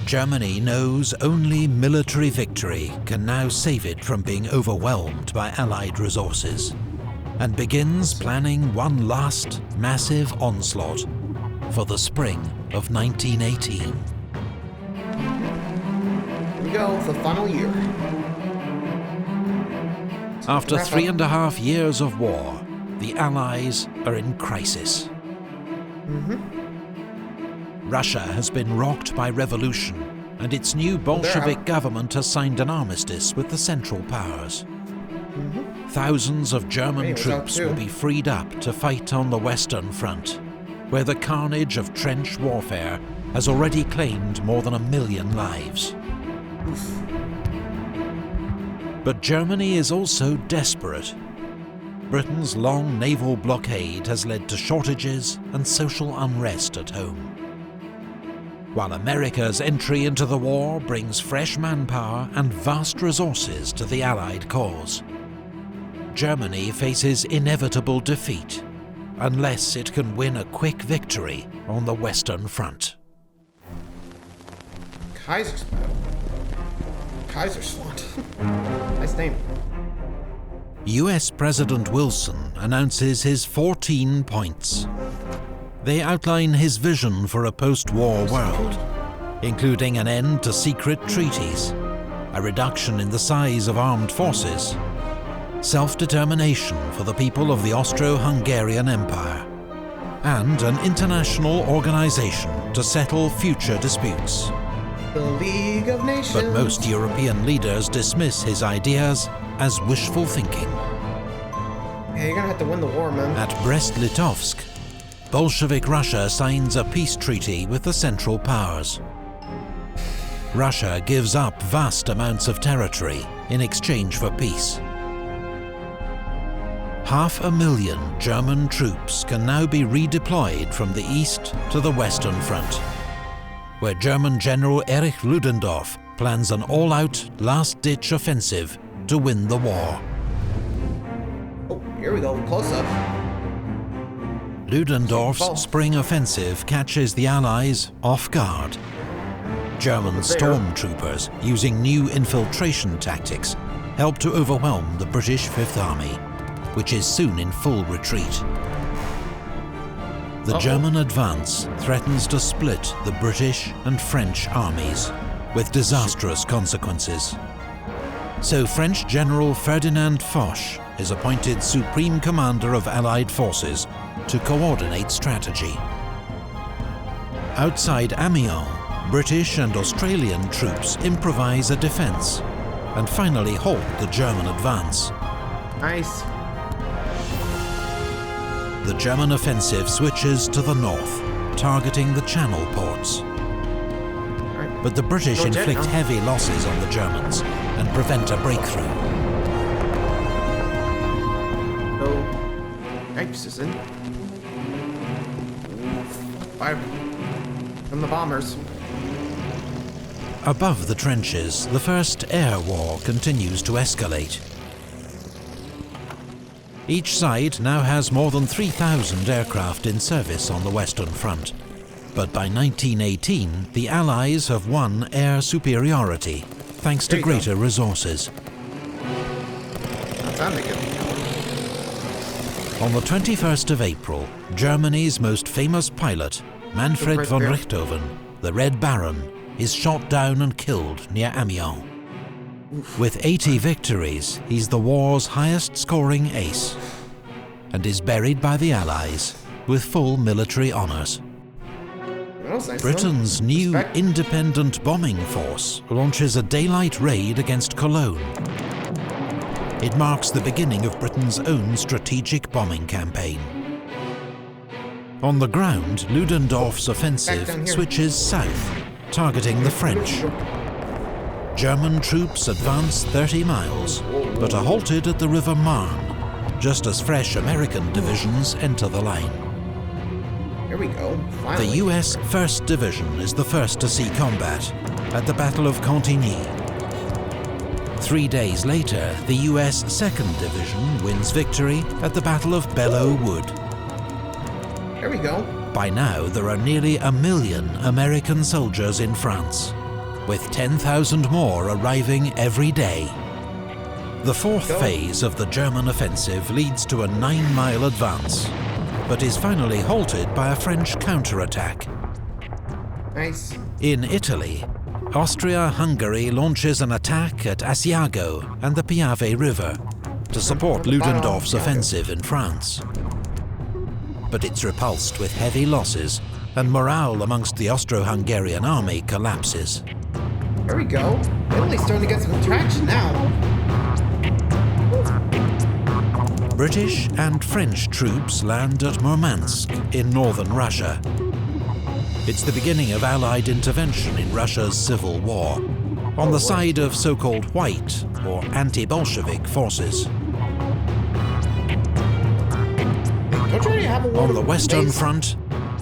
B: Germany knows only military victory can now save it from being overwhelmed by Allied resources, and begins planning one last massive onslaught for the spring of 1918.
A: Here we go, the final year.
B: After 3.5 years of war, the Allies are in crisis. Russia has been rocked by revolution, and its new Bolshevik government has signed an armistice with the Central Powers. Thousands of German troops will be freed up to fight on the Western Front, where the carnage of trench warfare has already claimed more than 1 million lives. But Germany is also desperate. Britain's long naval blockade has led to shortages and social unrest at home. While America's entry into the war brings fresh manpower and vast resources to the Allied cause, Germany faces inevitable defeat unless it can win a quick victory on the Western Front.
A: Kaiserslautern. Nice name.
B: US President Wilson announces his 14 points. They outline his vision for a post-war world, including an end to secret treaties, a reduction in the size of armed forces, self-determination for the people of the Austro-Hungarian Empire, and an international organization to settle future disputes.
A: The League of Nations.
B: But most European leaders dismiss his ideas as wishful thinking.
A: Yeah, you're gonna have to win the war, man.
B: At Brest-Litovsk, Bolshevik Russia signs a peace treaty with the Central Powers. Russia gives up vast amounts of territory in exchange for peace. 500,000 German troops can now be redeployed from the east to the Western Front, where German General Erich Ludendorff plans an all-out, last-ditch offensive to win the war.
A: Oh, here we go, close up.
B: Ludendorff's spring offensive catches the Allies off guard. German stormtroopers, using new infiltration tactics, help to overwhelm the British Fifth Army, which is soon in full retreat. The German advance threatens to split the British and French armies, with disastrous consequences. So French General Ferdinand Foch is appointed Supreme Commander of Allied forces to coordinate strategy. Outside Amiens, British and Australian troops improvise a defense and finally halt the German advance.
A: Nice.
B: The German offensive switches to the north, targeting the Channel ports. But the British inflict heavy losses on the Germans and prevent a breakthrough.
A: Yipes is in. Fire from the bombers.
B: Above the trenches, the First Air War continues to escalate. Each side now has more than 3,000 aircraft in service on the Western Front. But by 1918, the Allies have won air superiority, thanks to greater resources.
A: That's
B: on the 21st of April, Germany's most famous pilot, Manfred von Richthofen, the Red Baron, is shot down and killed near Amiens. With 80 victories, he's the war's highest-scoring ace, and is buried by the Allies with full military honours. Britain's new independent bombing force launches a daylight raid against Cologne. It marks the beginning of Britain's own strategic bombing campaign. On the ground, Ludendorff's offensive switches south, targeting the French. German troops advance 30 miles, but are halted at the River Marne, just as fresh American divisions enter the line.
A: Here we go. Finally.
B: The US 1st Division is the first to see combat at the Battle of Cantigny. 3 days later, the US 2nd Division wins victory at the Battle of Belleau Wood.
A: Here we go.
B: By now, there are nearly 1 million American soldiers in France, with 10,000 more arriving every day. The fourth phase of the German offensive leads to a 9-mile advance, but is finally halted by a French counterattack.
A: Nice.
B: In Italy, Austria-Hungary launches an attack at Asiago and the Piave River to support Ludendorff's offensive in France. But it's repulsed with heavy losses, and morale amongst the Austro-Hungarian army collapses.
A: There we go. Italy's starting to get some traction now.
B: British and French troops land at Murmansk in northern Russia. It's the beginning of Allied intervention in Russia's civil war, on the side of so-called white or anti-Bolshevik forces. On the Western Front,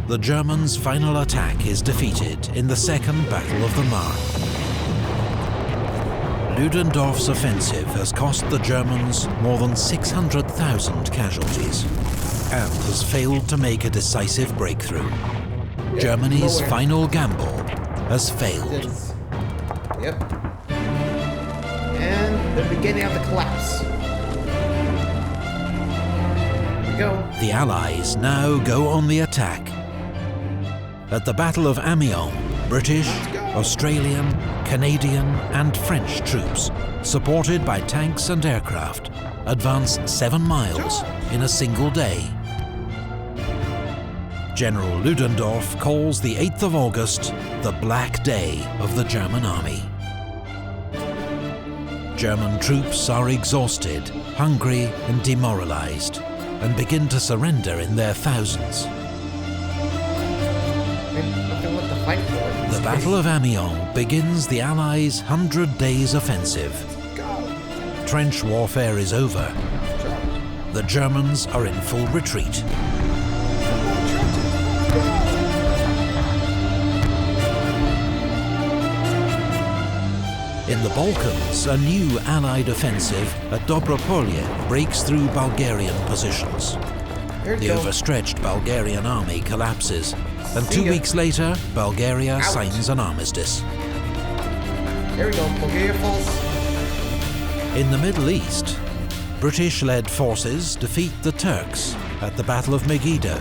B: the Germans' final attack is defeated in the Second Battle of the Marne. Ludendorff's offensive has cost the Germans more than 600,000 casualties and has failed to make a decisive breakthrough. Germany's final gamble has failed.
A: Yep. And the beginning of the collapse. Here we go.
B: The Allies now go on the attack. At the Battle of Amiens, British Australian, Canadian and French troops, supported by tanks and aircraft, advance 7 miles in a single day. General Ludendorff calls the 8th of August the Black Day of the German army. German troops are exhausted, hungry and demoralized, and begin to surrender in their thousands. The Battle of Amiens begins the Allies' 100 Days Offensive. Trench warfare is over. The Germans are in full retreat. In the Balkans, a new Allied offensive at Dobropolje breaks through Bulgarian positions. The overstretched Bulgarian army collapses, and 2 weeks later, Bulgaria signs an armistice.
A: There we go, Bulgaria falls.
B: In the Middle East, British-led forces defeat the Turks at the Battle of Megiddo,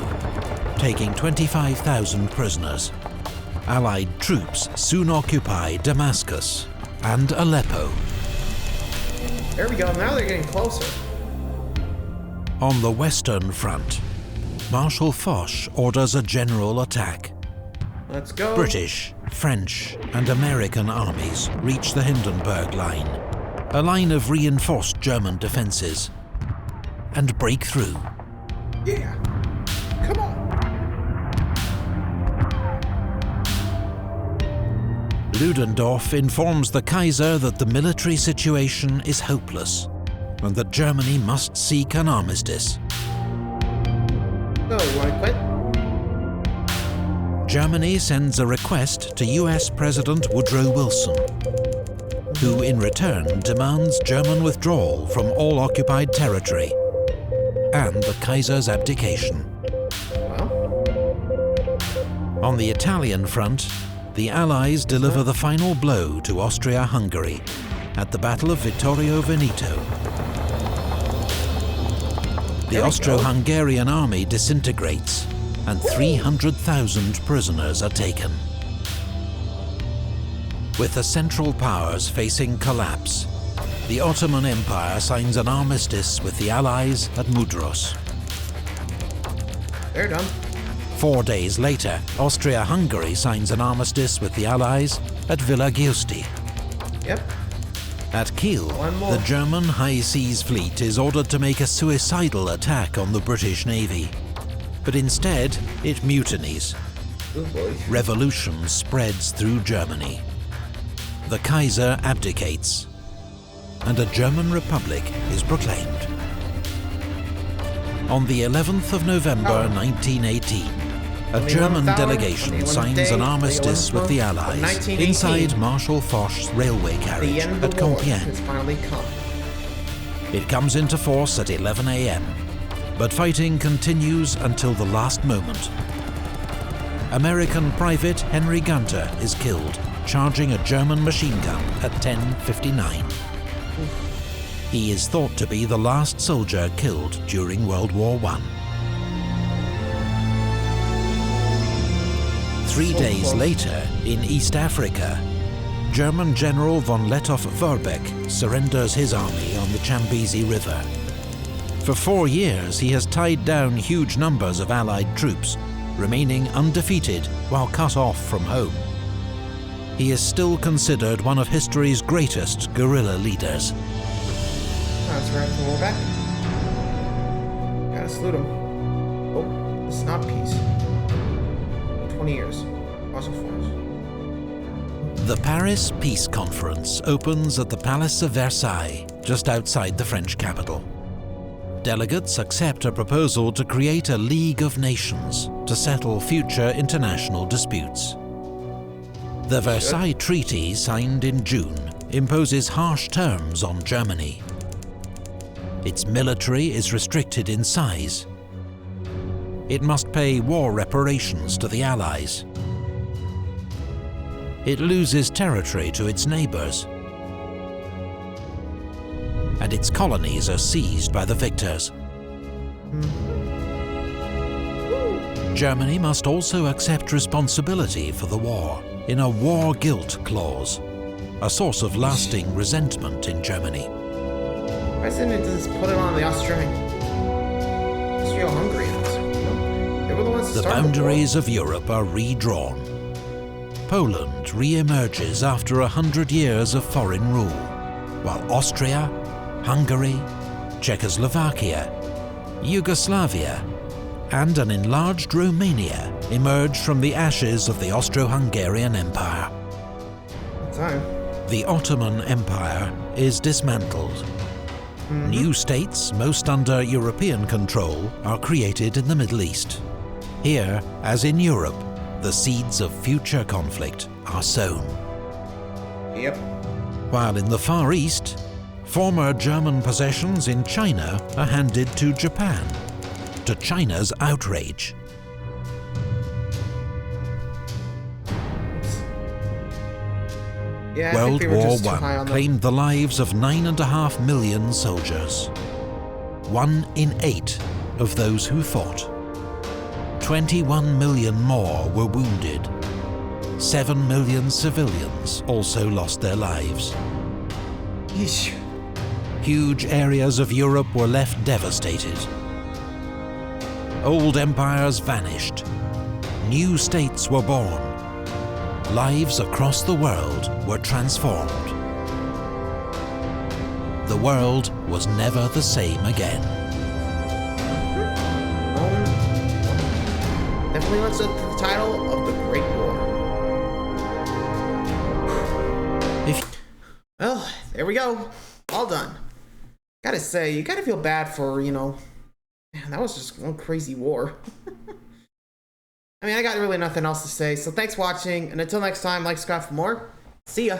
B: taking 25,000 prisoners. Allied troops soon occupy Damascus and Aleppo.
A: There we go, now they're getting closer.
B: On the Western Front, Marshal Foch orders a general attack.
A: Let's go.
B: British, French and American armies reach the Hindenburg Line, a line of reinforced German defenses, and break through.
A: Yeah, come on.
B: Ludendorff informs the Kaiser that the military situation is hopeless and that Germany must seek an armistice.
A: Oh, you want to quit?
B: Germany sends a request to US President Woodrow Wilson, who in return demands German withdrawal from all occupied territory and the Kaiser's abdication.
A: Well.
B: On the Italian front, the Allies deliver the final blow to Austria-Hungary at the Battle of Vittorio Veneto. The Austro-Hungarian army disintegrates, and 300,000 prisoners are taken. With the Central Powers facing collapse, the Ottoman Empire signs an armistice with the Allies at Mudros.
A: They're done.
B: 4 days later, Austria-Hungary signs an armistice with the Allies at Villa Giusti.
A: Yep.
B: At Kiel, the German High Seas Fleet is ordered to make a suicidal attack on the British Navy. But instead, it mutinies.
A: Oh boy.
B: Revolution spreads through Germany. The Kaiser abdicates, and a German Republic is proclaimed. On the 11th of November 1918, a German delegation signs an armistice with the Allies inside Marshal Foch's railway carriage at Compiègne. It comes into force at 11 a.m., but fighting continues until the last moment. American Private Henry Gunter is killed, charging a German machine gun at 10:59. He is thought to be the last soldier killed during World War I. 3 days later, in East Africa, German General von Lettow-Vorbeck surrenders his army on the Chambezi River. For 4 years, he has tied down huge numbers of Allied troops, remaining undefeated while cut off from home. He is still considered one of history's greatest guerrilla leaders.
A: That's right, we're back. Gotta salute him. Oh, it's not peace. 20 years. Also force.
B: The Paris Peace Conference opens at the Palace of Versailles, just outside the French capital. Delegates accept a proposal to create a League of Nations to settle future international disputes. The Versailles Treaty, signed in June, imposes harsh terms on Germany. Its military is restricted in size. It must pay war reparations to the Allies. It loses territory to its neighbors. And its colonies are seized by the victors. Germany must also accept responsibility for the war. in a war guilt clause, a source of lasting resentment in Germany.
A: Why didn't it just put it on the Austro-Hungarians? They were the ones
B: The boundaries of Europe are redrawn. Poland re-emerges after 100 years of foreign rule, while Austria, Hungary, Czechoslovakia, Yugoslavia, and an enlarged Romania emerge from the ashes of the Austro-Hungarian Empire. The Ottoman Empire is dismantled. New states, most under European control, are created in the Middle East. Here, as in Europe, the seeds of future conflict are sown.
A: Yep.
B: While in the Far East, former German possessions in China are handed to Japan, to China's outrage.
A: Yeah,
B: World War I claimed the lives of 9.5 million soldiers. 1 in 8 of those who fought. 21 million more were wounded. 7 million civilians also lost their lives.
A: Yeesh.
B: Huge areas of Europe were left devastated. Old empires vanished. New states were born. Lives across the world were transformed. The world was never the same again.
A: Definitely looks like the title of the Great War. Well, there we go. All done. Gotta say, you gotta feel bad for, man, that was just one crazy war. I mean, I got really nothing else to say, so thanks for watching, and until next time, like, subscribe for more. See ya.